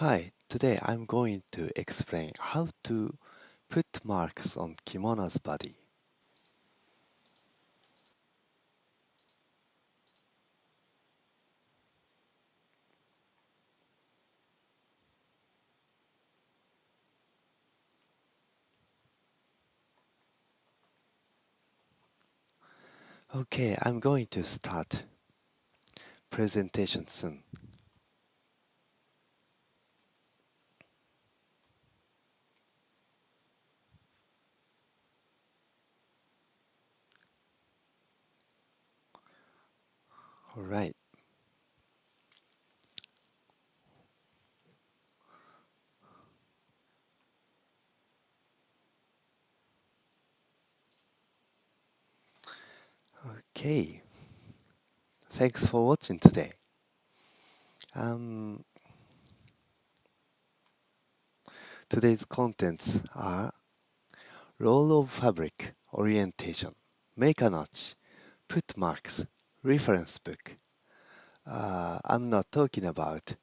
Hi, today I'm going to explain how to put marks on kimono's body. Okay, I'm going to start presentation soon. Alright. Okay. Thanks for watching today. Today's contents are roll of fabric, orientation, make a notch, put marks, reference book. I'm not talking about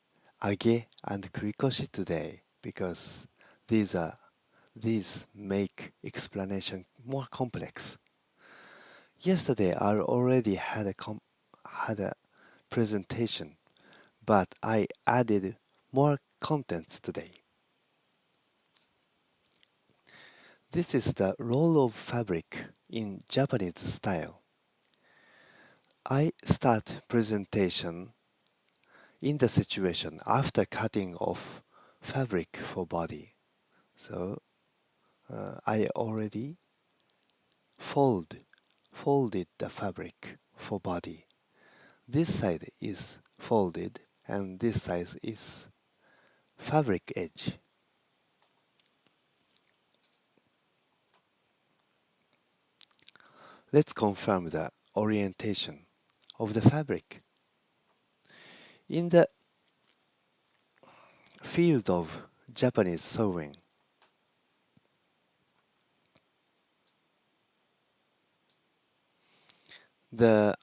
age and kurikoshi today because these make explanation more complex. Yesterday I already had a presentation, but I added more contents today. This is the roll of fabric in Japanese style. I start presentation in the situation after cutting off fabric for body. So I already folded the fabric for body. This side is folded and this side is fabric edge. Let's confirm the orientation of the fabric. In the field of Japanese sewing, the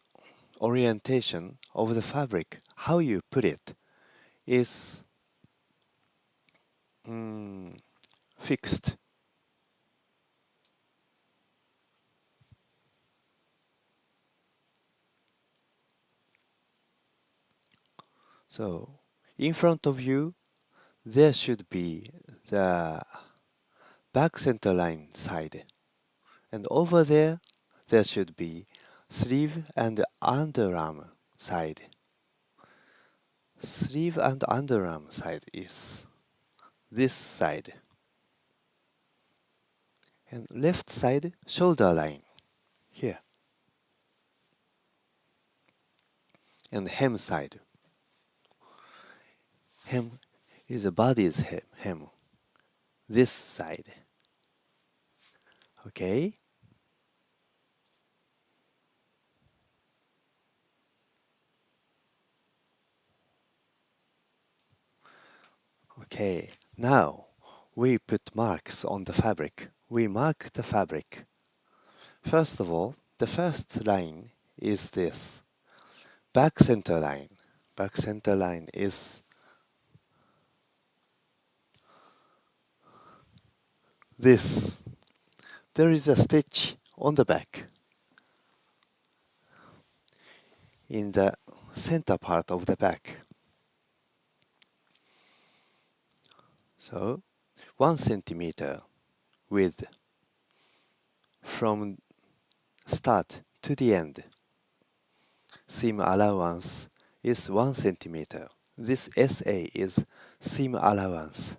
orientation of the fabric, how you put it, is fixed. So, in front of you, there should be the back center line side, and over there, there should be sleeve and underarm side. Sleeve and underarm side is this side. And left side shoulder line here. And hem side. Hem is the body's hem. This side. Okay? Okay, now we put marks on the fabric. We mark the fabric. First of all, the first line is this. Back center line. Back center line is this. There is a stitch on the back in the center part of the back. So 1 centimeter width from start to the end. Seam allowance is 1 centimeter. This SA is seam allowance.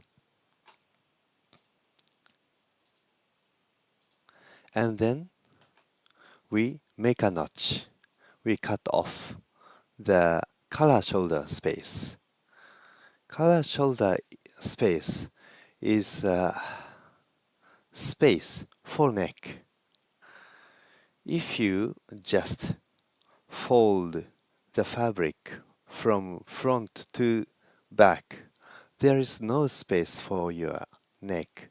And then we make a notch. We cut off the collar shoulder space. Collar shoulder space is space for neck. If you just fold the fabric from front to back, there is no space for your neck.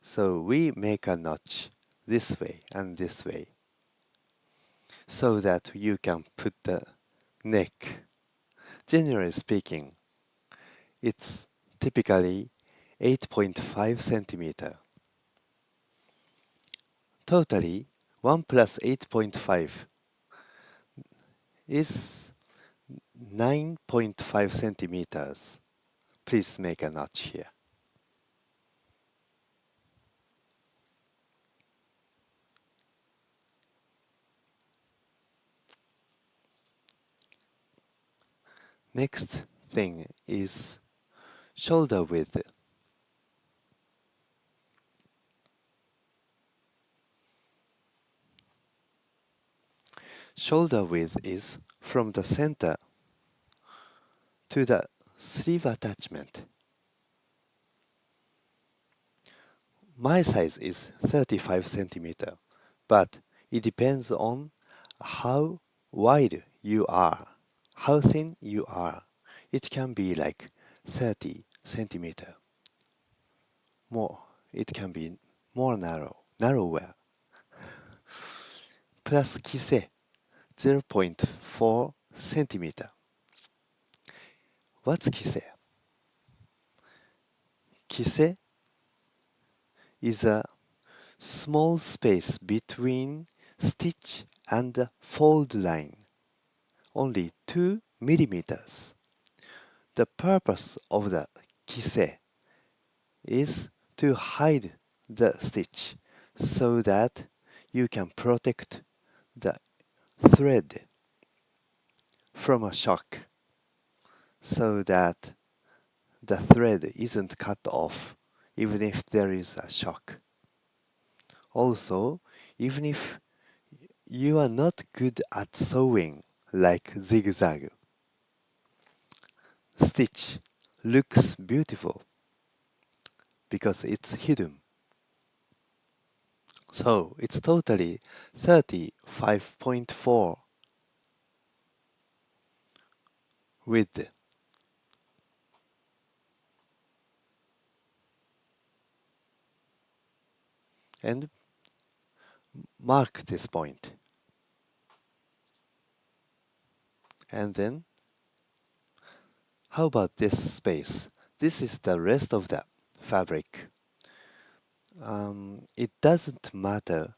So we make a notch this way and this way so that you can put the neck. Generally speaking, it's typically 8.5 centimeter. Totally, 1 plus 8.5 is 9.5 centimeters. Please make a notch here. Next thing is shoulder width. Shoulder width is from the center to the sleeve attachment. My size is 35 centimeter, but it depends on how wide you are, how thin you are. It can be like 30 centimeter. More, it can be more narrower. Plus 規制 0.4 centimeter. What's 規制? 規制 is a small space between stitch and fold line, only 2 millimeters. The purpose of the 規制 is to hide the stitch so that you can protect the thread from a shock, so that the thread isn't cut off even if there is a shock. Also, even if you are not good at sewing like zigzag, stitch looks beautiful because it's hidden. So it's totally 35.4 width. And mark this point. And then, how about this space? This is the rest of the fabric. It doesn't matter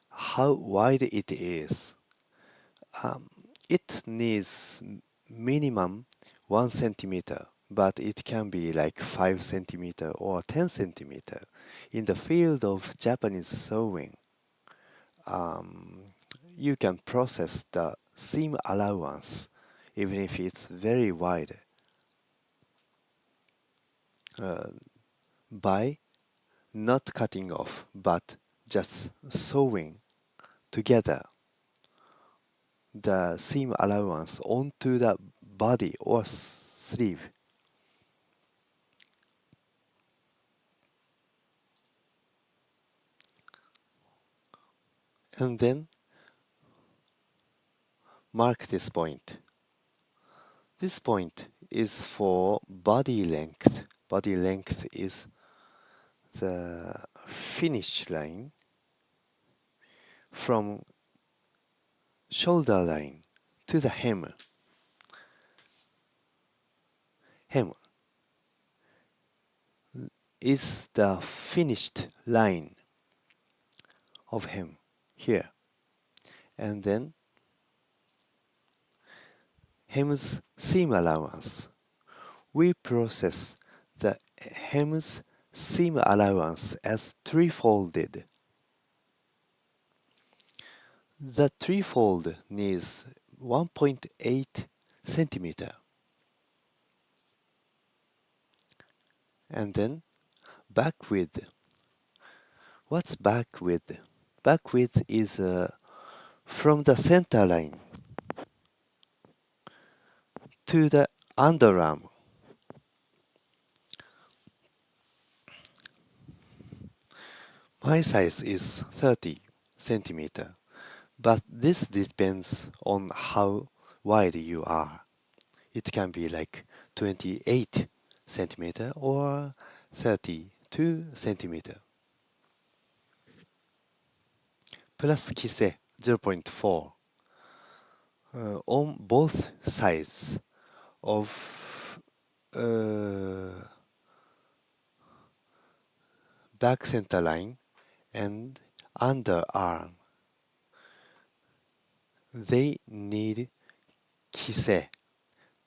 how wide it is. It needs minimum 1 centimeter, but it can be like 5 centimeter or 10 centimeter. In the field of Japanese sewing, you can process the seam allowance even if it's very wide by not cutting off but just sewing together the seam allowance onto the body or sleeve. And then mark this point. This point is for body length. Body length is the finish line from shoulder line to the hem. Hem is the finished line of hem here. And then hem's seam allowance. We process the hem's seam allowance as three-folded. The three-fold needs 1.8 centimeter. And then back width. What's back width? Back width is from the center line to the underarm. My size is 30 centimeter, but this depends on how wide you are. It can be like 28 centimeter or 32 centimeter. Plus 規制 0.4 on both sides of back center line and underarm. They need キセ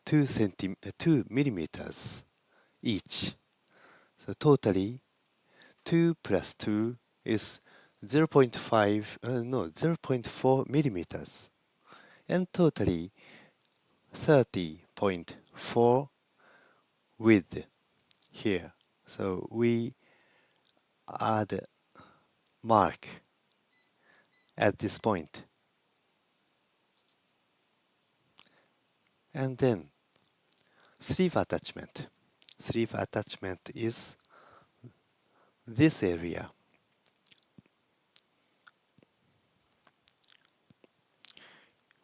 2 millimeters each. So totally 2 plus 2 is 0.4 millimeters, and totally 30.4 width here. So we add mark at this point. And then sleeve attachment. Sleeve attachment is this area.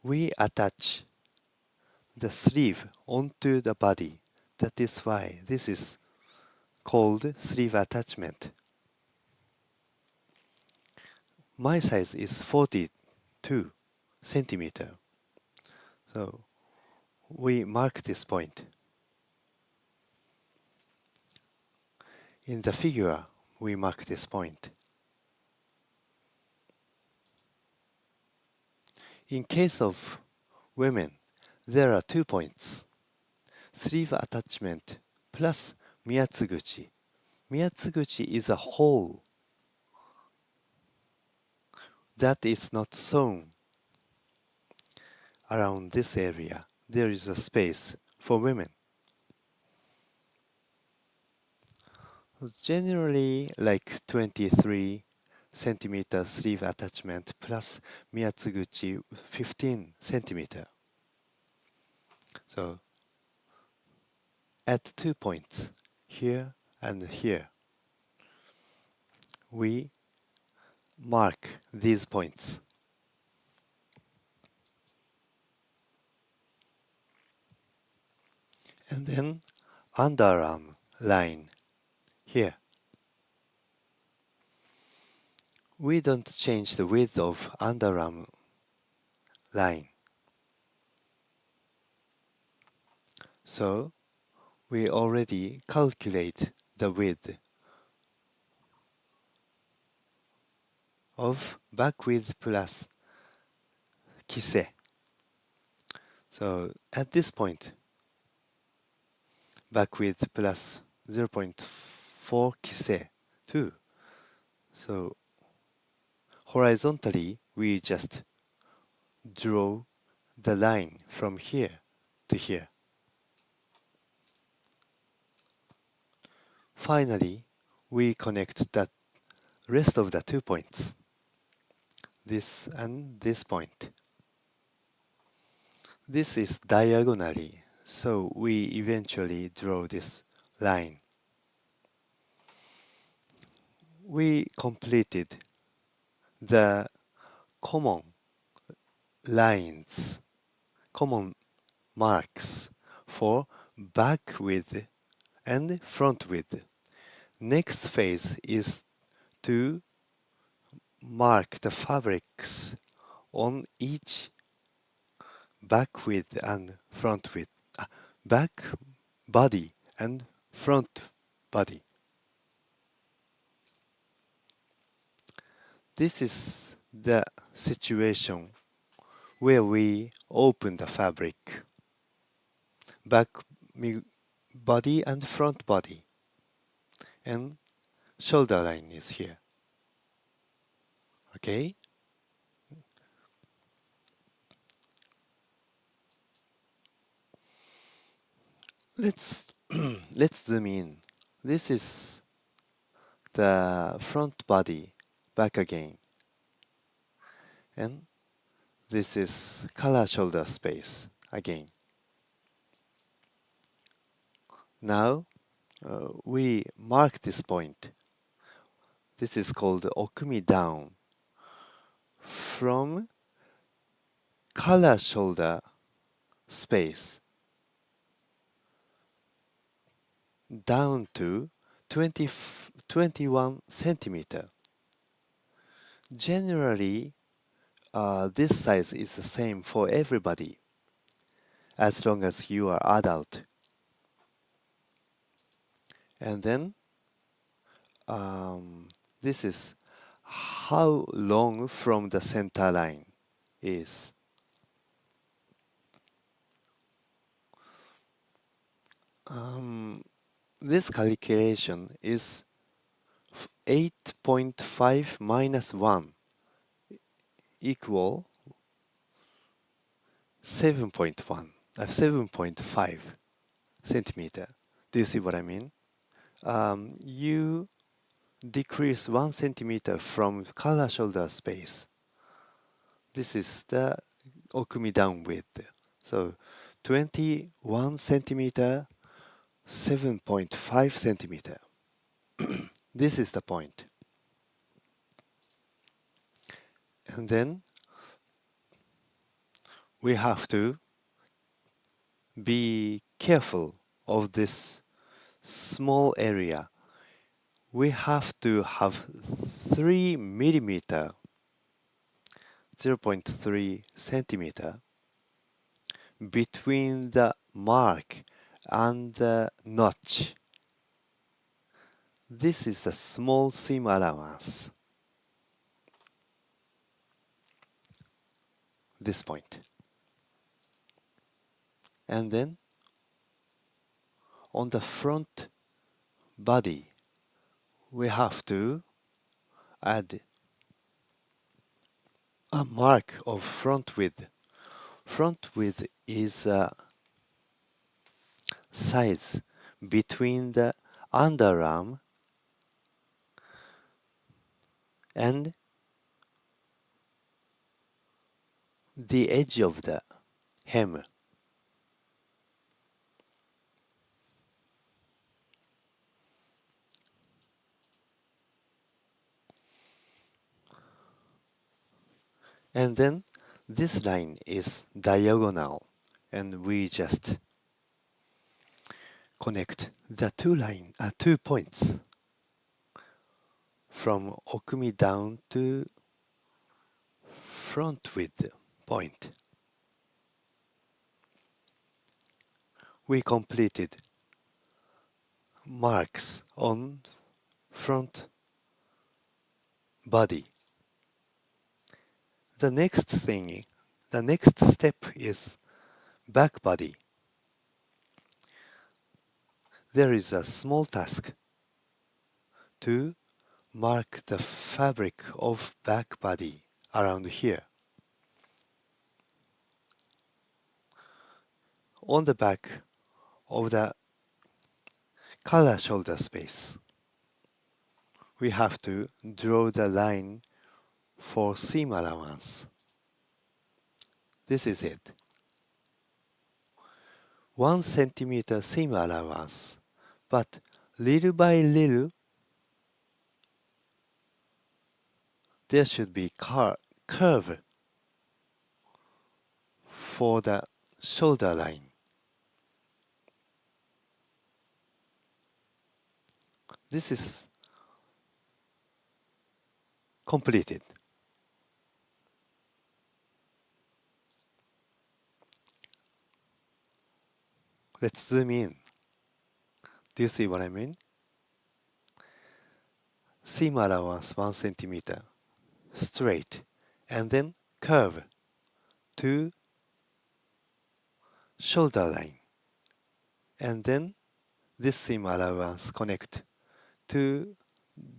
We attach the sleeve onto the body. That is why this is called sleeve attachment. My size is 42 centimeter. So we mark this point. In the figure, we mark this point. In case of women, there are 2 points. Sleeve attachment plus miyatsuguchi. Miyatsuguchi is a hole that is not sewn around this area. There is a space for women. Generally like 23 centimeter sleeve attachment plus miyatsuguchi 15 centimeter. So at 2 points, here and here, we mark these points. And then underarm line here. We don't change the width of underarm line. So we already calculate the width of back width plus kise. So at this point, back width plus 0.4 kise 2. So horizontally, we just draw the line from here to here. Finally, we connect the rest of the 2 points. This and this point. This is diagonally, so we eventually draw this line. We completed the common lines, common marks for back width and front width. Next phase is to mark the fabrics on each back width and front width, back body and front body. This is the situation where we open the fabric, back body and front body, and shoulder line is here. Okay? Let's zoom in. This is the front body back again. And this is collar shoulder space again. Now we mark this point. This is called okumi down. From collar shoulder space down to 21 centimeter. Generally, this size is the same for everybody, as long as you are adult. And then this is how long from the center line is. This calculation is 8.5 minus 1 equal 7.5 centimeter. Do you see what I mean? You decrease 1 centimeter from collar shoulder space. This is the okumi down width. So 21 centimeter, 7.5 centimeter. This is the point. And then we have to be careful of this small area. We have to have 3 millimeter, 0.3 centimeter between the mark and the notch. This is the small seam allowance. This point. And then on the front body, we have to add a mark of front width. Front width is a size between the underarm and the edge of the hem. And then this line is diagonal, and we just connect the two points from okumi down to front width point. We completed marks on front body. The next step is back body. There is a small task to mark the fabric of back body around here. On the back of the collar shoulder space, we have to draw the line for seam allowance. This is it. 1 centimeter seam allowance, but little by little there should be curve for the shoulder line. This is completed. Let's zoom in. Do you see what I mean? Seam allowance 1 centimeter, straight, and then curve to shoulder line. And then this seam allowance connect to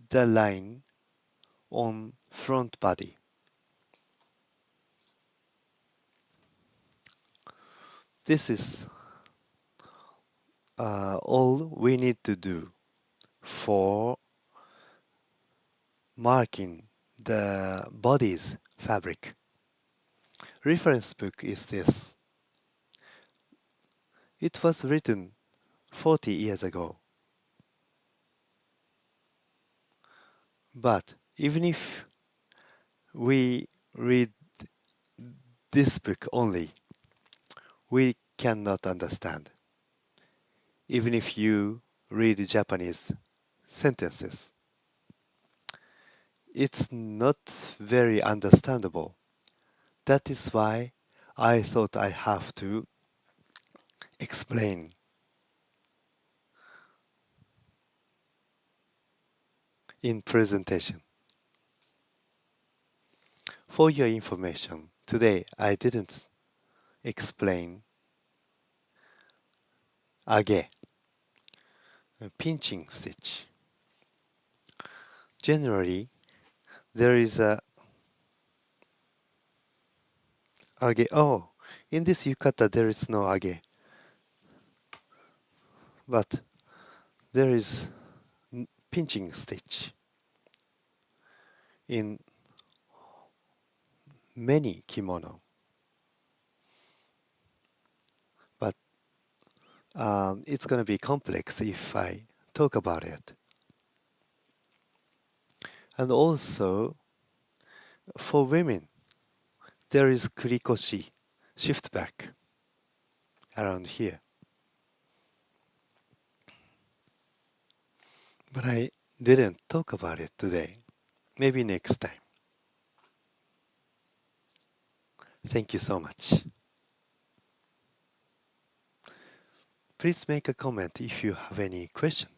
the line on front body. This is all we need to do for marking the body's fabric. Reference book is this. It was written 40 years ago. But even if we read this book only, we cannot understand. Even if you read Japanese sentences, it's not very understandable. That is why I thought I have to explain. in presentation. For your information, today I didn't explain age, pinching stitch. Generally, there is a age. Oh, in this yukata there is no age, but there is pinching stitch in many kimono. But it's gonna be complex if I talk about it. And also, for women, there is kurikoshi, shift back, around here. But I didn't talk about it today. Maybe next time. Thank you so much. Please make a comment if you have any question.